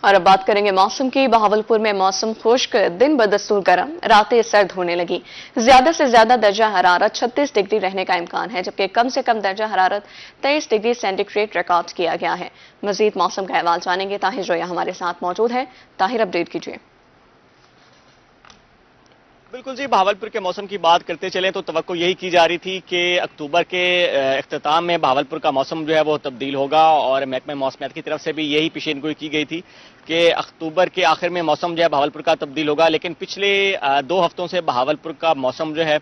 और अब बात करेंगे मौसम की। बहावलपुर में मौसम खुश्क, दिन बदस्तूर गर्म, रातें सर्द होने लगी। ज्यादा से ज्यादा दर्जा हरारत 36 डिग्री रहने का इम्कान है, जबकि कम से कम दर्जा हरारत 23 डिग्री सेंटीग्रेड रिकॉर्ड किया गया है। मजीद मौसम का अहवाल जानेंगे। ताहिर जोया हमारे साथ मौजूद है। ताहिर, अपडेट कीजिए। बिल्कुल जी, बहावलपुर के मौसम की बात करते चलें तो तवक्को यही की जा रही थी कि अक्टूबर के इख्तिताम में बहावलपुर का मौसम जो है वो तब्दील होगा, और महकमे मौसमियात की तरफ से भी यही पेशेनगोई की गई थी कि अक्टूबर के आखिर में मौसम जो है बहावलपुर का तब्दील होगा। लेकिन पिछले 2 हफ्तों से बहावलपुर का मौसम जो है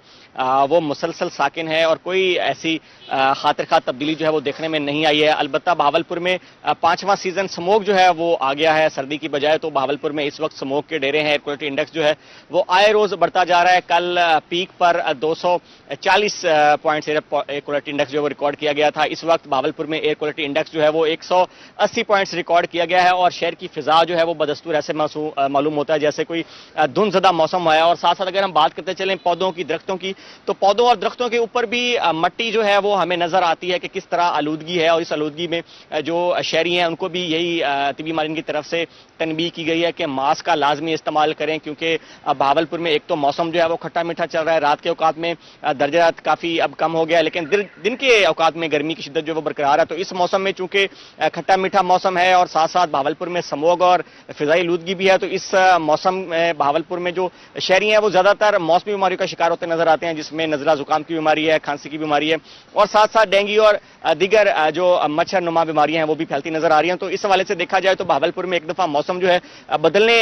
वो मुसलसल साकिन है और कोई ऐसी खातिर खा तब्दीली जो है वो देखने में नहीं आई है। अलबत्ता बहावलपुर में 5वां सीजन स्मोक जो है वो आ गया है सर्दी की बजाय, तो बहावलपुर में इस वक्त स्मोक के डेरे हैं। एयर क्वालिटी इंडेक्स जो है वो आए रोज बढ़ता जा रहा है। कल पीक पर 240 पॉइंट्स एयर क्वालिटी इंडेक्स जो है वो रिकॉर्ड किया गया था। इस वक्त बहावलपुर में एयर क्वालिटी इंडेक्स जो है वो 180 पॉइंट्स रिकॉर्ड किया गया है, और शहर की फिजा जो है वो बदस्तूर ऐसे मालूम होता है जैसे कोई धुंधज़दा मौसम है। और साथ साथ अगर हम बात करते चलें पौधों की, दरख्तों की, तो पौधों और दरख्तों के ऊपर भी मट्टी जो है वो हमें नजर आती है कि किस तरह आलूदगी है, और इस आलूदगी में जो शहरी हैं उनको भी यही तिबी माहिरीन की तरफ से तनबीह की गई है कि मास्क का लाजमी इस्तेमाल करें, क्योंकि बहावलपुर में एक तो मौसम जो है वो खट्टा मीठा चल रहा है। रात के औकात में दर्जा काफी अब कम हो गया है, लेकिन दिन के औकात में गर्मी की शिद्दत जो वो बरकरार है। तो इस मौसम में चूंकि खट्टा मीठा मौसम है और साथ साथ बहावलपुर में स्मोग और फिजाई आलूदगी भी है, तो इस मौसम में बहावलपुर में जो शहरी हैं वो ज्यादातर मौसमी बीमारियों का शिकार होते नजर आते हैं, जिसमें नजला जुकाम की बीमारी है, खांसी की बीमारी है, और साथ साथ डेंगू और दीगर जो मच्छर नुमा बीमारियां हैं वो भी फैलती नजर आ रही हैं। तो इस हवाले से देखा जाए तो बहावलपुर में एक दफा मौसम जो है बदलने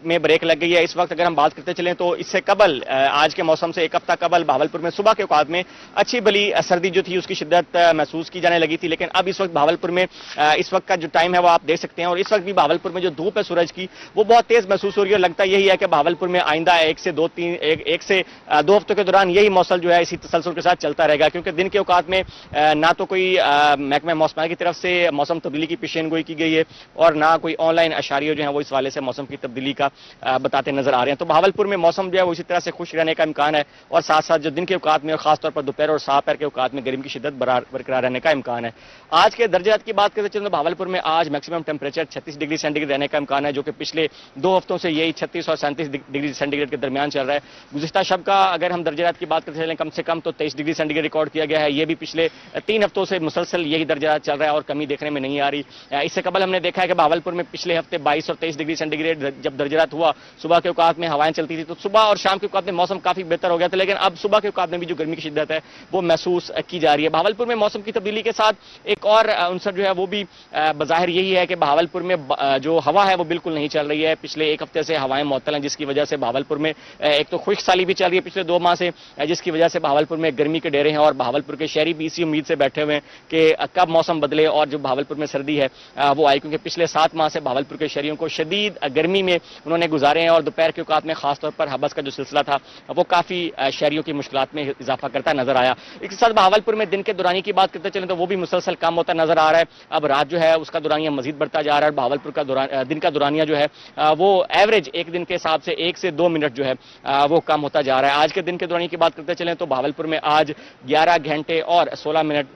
में ब्रेक लग गई है। इस वक्त अगर हम बात करते चलें तो इससे कबल आज के मौसम से एक हफ्ता कबल बहावलपुर में सुबह के औकात में अच्छी भली सर्दी जो थी उसकी शिद्दत महसूस की जाने लगी थी, लेकिन अब इस वक्त बहावलपुर में इस वक्त का जो टाइम है वो आप देख सकते हैं, और इस वक्त भी बहावलपुर में जो धूप है सूरज की वो बहुत तेज महसूस हो रही है। लगता यही है कि बहावलपुर में आइंदा 1 से 2 हफ्तों के दौरान यही मौसम जो है इसी तसलसल के साथ चलता रहेगा, क्योंकि दिन के औकात में ना तो कोई महकमा मौसम की तरफ से मौसम तब्दीली की पेशेनगोई की गई है, और ना कोई ऑनलाइन अशारियों जो है वो इस वाले से मौसम की तब्दीली का बताते नजर आ रहे हैं। तो बहावलपुर में मौसम जो है वो इसी तरह से खुश रहने का इम्कान है, और साथ साथ जो दिन के औकात में और खासतौर पर दोपहर और दोपहर के औकात में गर्मी की शिद्दत बरकरार रहने का इम्कान है। आज के दर्जात की बात करते चलें तो बहावलपुर में आज मैक्सिमम टेम्परेचर 36 डिग्री सेंटीग्रेड रहने का इम्कान है, जो कि पिछले 2 हफ्तों से यही 36 और 37 डिग्री सेंटीग्रेड के दरमियान चल रहा है। गुज़िश्ता शब का अगर हम दर्जात की बात करते चलें कम से कम तो 23 डिग्री सेंटीग्रेड रिकॉर्ड किया गया है। ये भी पिछले 3 हफ्तों से मुसलसल यही दर्जा चल रहा है और कमी देखने में नहीं आ रही। इससे कबल हमने देखा है कि बहावलपुर में पिछले हफ्ते 22 और 23 डिग्री सेंटीग्रेड जब दर्जात हुआ, सुबह के औकात में हवाएं चलती थी, तो सुबह और शाम के औकात में मौसम काफी बेहतर हो गया था, लेकिन अब सुबह के औकात में भी जो गर्मी की शिद्दत है वो महसूस की जा रही है। बहावलपुर में मौसम की तब्दीली के साथ एक और अंसर जो है वो भी बज़ाहिर यही है कि बहावलपुर में जो हवा है वो बिल्कुल नहीं चल रही है। पिछले 1 हफ्ते से हवाएं मुअत्तल हैं, जिसकी वजह से बहावलपुर में एक तो खुश्क साली भी चल रही है पिछले 2 माह से, जिसकी वजह से बहावलपुर में गर्मी के डेरे हैं, और बहावलपुर के शहरी भी इसी उम्मीद से बैठे हुए हैं कि कब मौसम बदले और जो बहावलपुर में सर्दी है वो आए, क्योंकि पिछले 7 माह से बहावलपुर के शहरियों को शदीद गर्मी में उन्होंने गुजारे हैं, और दोपहर के औकात में खासतौर पर हबस का जो सिलसिला था वो काफी शहरियों की मुश्किलात में इजाफा करता नजर आया। इसके साथ बहावलपुर में दिन के दौरानी की बात करते चलें तो वो भी मुसलसल कम होता नजर आ रहा है। अब रात जो है उसका दौरानिया मजीद बढ़ता जा रहा है। बहावलपुर का दिन का दौरानिया जो है वो एवरेज एक दिन के हिसाब से 1 से 2 मिनट जो है वो कम होता जा रहा है। आज के दिन के दौरानिया की बात करते चलें तो बहावलपुर में आज 11 घंटे और 16 मिनट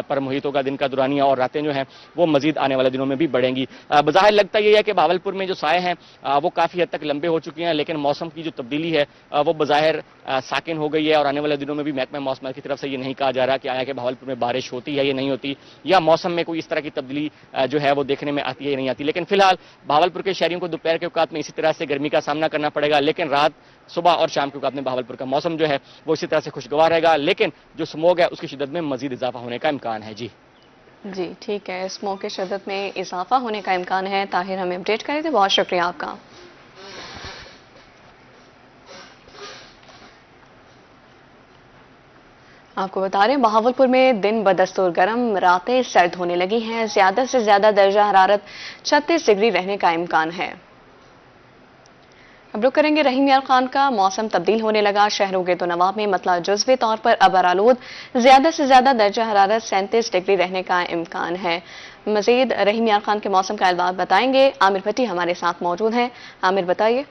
पर मुहित होगा दिन का दौरानिया, और रातें जो हैं वो मजीद आने वाले दिनों में भी बढ़ेंगी। बज़ाहिर लगता यह है कि बहावलपुर में जो साए हैं वो काफी हद तक लंबे हो चुके हैं, लेकिन मौसम की जो तब्दीली है वो बज़ाहिर साकिन हो गई है, और आने वाले दिनों में भी महकमा मौसम की तरफ से ये नहीं कहा जा रहा कि आया कि बहावलपुर में बारिश होती है या नहीं होती, या मौसम में कोई इस तरह की तब्दीली जो है वो देखने में आती है या नहीं आती। लेकिन फिलहाल बहावलपुर के शहरियों को दोपहर के औकात में इसी तरह से गर्मी का सामना करना पड़ेगा, लेकिन रात, सुबह और शाम के औकात में बहावलपुर का मौसम जो है वो इसी तरह से खुशगवार रहेगा, लेकिन जो स्मोग है उसकी शिद्दत में मजीद इजाफा होने का इम्कान है। जी ठीक है, स्मोग की शिद्दत में इजाफा होने का इम्कान है। ताहिर हमें अपडेट करे थे, बहुत शुक्रिया आपका। आपको बता रहे हैं बहावलपुर में दिन बदस्तूर गर्म, रातें सर्द होने लगी हैं। ज्यादा से ज्यादा दर्जा हरारत 36 डिग्री रहने का इम्कान है। अब रुक करेंगे रहीम यार खान का। मौसम तब्दील होने लगा, शहरों के तो नवाब में मतलब जुज़वी तौर पर अबरालूद, ज्यादा से ज्यादा दर्जा हरारत 37 डिग्री रहने का इम्कान है। मजीद रहीम यार खान के मौसम का अलवाब बताएंगे आमिर भट्टी हमारे साथ मौजूद हैं। आमिर बताइए।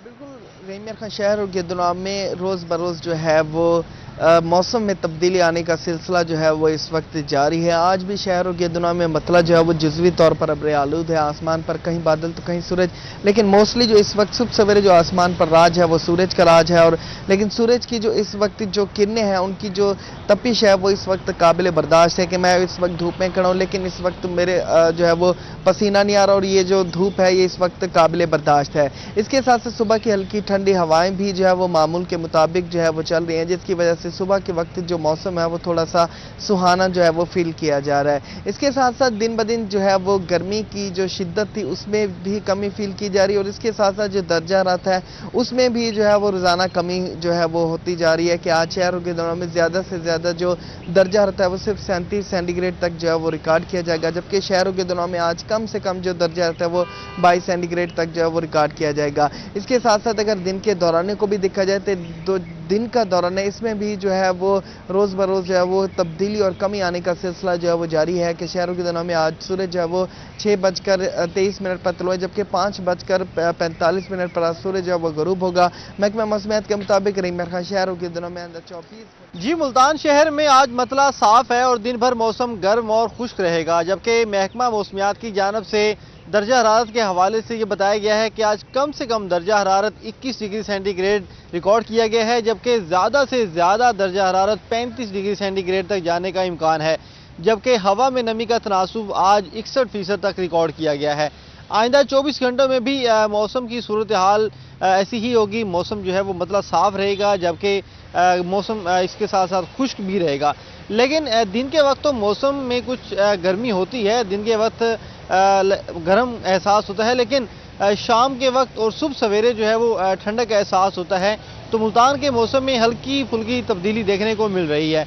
बिल्कुल, रहीम यार खान शहर और गिरदुनाब में रोज़ बरोज़ जो है वो मौसम में तब्दीली आने का सिलसिला जो है वो इस वक्त जारी है। आज भी शहरों के दिनों में मतला जो है वो जुज़वी तौर पर अब्र आलूद है। आसमान पर कहीं बादल तो कहीं सूरज, लेकिन मोस्टली जो इस वक्त सुबह सवेरे जो आसमान पर राज है वो सूरज का राज है। और लेकिन सूरज की जो इस वक्त जो किरणें हैं उनकी जो तपिश है वो इस वक्त काबिल बर्दाश्त है कि मैं इस वक्त धूप में खड़ा हूँ, लेकिन इस वक्त मेरे जो है वो पसीना नहीं आ रहा और ये जो धूप है ये इस वक्त काबिल बर्दाश्त है। इसके साथ साथ सुबह की हल्की ठंडी हवाएं भी जो है वो मामूल के मुताबिक जो है वो चल रही हैं, जिसकी वजह से सुबह के वक्त जो मौसम है वो थोड़ा सा सुहाना जो है वो फील किया जा रहा है। इसके साथ साथ दिन ब दिन जो है वो गर्मी की जो शिद्दत थी उसमें भी कमी फील की जा रही है और इसके साथ साथ जो दर्जा हरारत है उसमें भी जो है वो रोजाना कमी जो है वो होती जा रही है कि आज शहरों के दिनों में ज्यादा से ज्यादा जो दर्जा हरारत है वो सिर्फ 37 सेंटीग्रेड तक जो है वो रिकॉर्ड किया जाएगा, जबकि शहरों के दिनों में आज कम से कम जो दर्जा हरारत है वो 22 सेंटीग्रेड तक जो है वो रिकॉर्ड किया जाएगा। इसके साथ साथ अगर दिन के दौराने को भी देखा जाए तो दिन का दौरान है इसमें भी जो है वो रोज बरोज जो है वो तब्दीली और कमी आने का सिलसिला जो है वो जारी है कि शहरों के दिनों में आज सूरज जो है वो 6:23 पर तलुआ जबकि 5:45 पर आज सूरज जो है वो गरूब होगा। महकमा मौसमियात के मुताबिक रही शहरों के दिनों में अंदर 24। जी, मुल्तान शहर में आज मतला साफ है और दिन भर मौसम गर्म और खुश्क रहेगा, जबकि महकमा मौसमियात की जानिब से दर्जा हरारत के हवाले से ये बताया गया है कि आज कम से कम दर्जा हरारत 21 डिग्री सेंटीग्रेड रिकॉर्ड किया गया है, जबकि ज़्यादा से ज़्यादा दर्जा हरारत 35 डिग्री सेंटीग्रेड तक जाने का इम्कान है, जबकि हवा में नमी का तनासुब आज 61% तक रिकॉर्ड किया गया है। आइंदा 24 घंटों में भी मौसम की सूरत हाल ऐसी ही होगी। मौसम जो है वो मतलब साफ रहेगा, जबकि मौसम इसके साथ साथ खुश्क भी रहेगा। लेकिन दिन के वक्त तो मौसम में कुछ गर्मी होती है, दिन के वक्त गर्म एहसास होता है, लेकिन शाम के वक्त और सुबह सवेरे जो है वो ठंडक का एहसास होता है। तो मुल्तान के मौसम में हल्की फुल्की तब्दीली देखने को मिल रही है,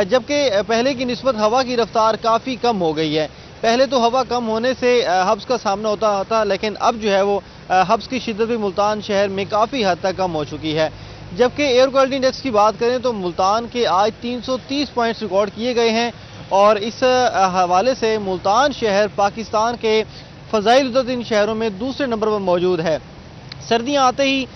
जबकि पहले की निस्बत हवा की रफ्तार काफ़ी कम हो गई है। पहले तो हवा कम होने से हब्स का सामना होता था, लेकिन अब जो है वो हब्स की शिद्दत भी मुल्तान शहर में काफ़ी हद तक कम हो चुकी है। जबकि एयर क्वालिटी इंडेक्स की बात करें तो मुल्तान के आज 330 पॉइंट्स रिकॉर्ड किए गए हैं और इस हवाले से मुल्तान शहर पाकिस्तान के फ़ज़ाइल इन शहरों में दूसरे नंबर पर मौजूद है। सर्दियाँ आते ही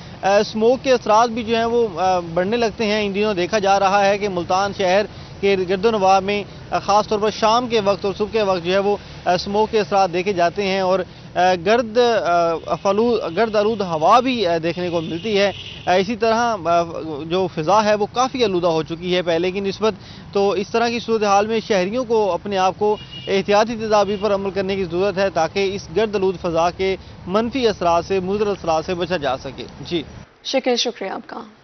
स्मोक के असरात भी जो हैं वो बढ़ने लगते हैं। इन दिनों देखा जा रहा है कि मुल्तान शहर के गिरदोनवाह में ख़ास तौर पर शाम के वक्त और सुबह के वक्त जो है वो स्मोक के असरात देखे जाते हैं और गर्द आलूद हवा भी देखने को मिलती है। इसी तरह जो फ़िज़ा है वो काफ़ी आलूदा हो चुकी है पहले की निस्बत। तो इस तरह की सूरत हाल में शहरियों को अपने आप को एहतियाती तदाबीर पर अमल करने की ज़रूरत है ताकि इस गर्द आलूद फ़िज़ा के मनफी असरात से, मुज़र असरात से बचा जा सके। जी शुक्रिया आपका।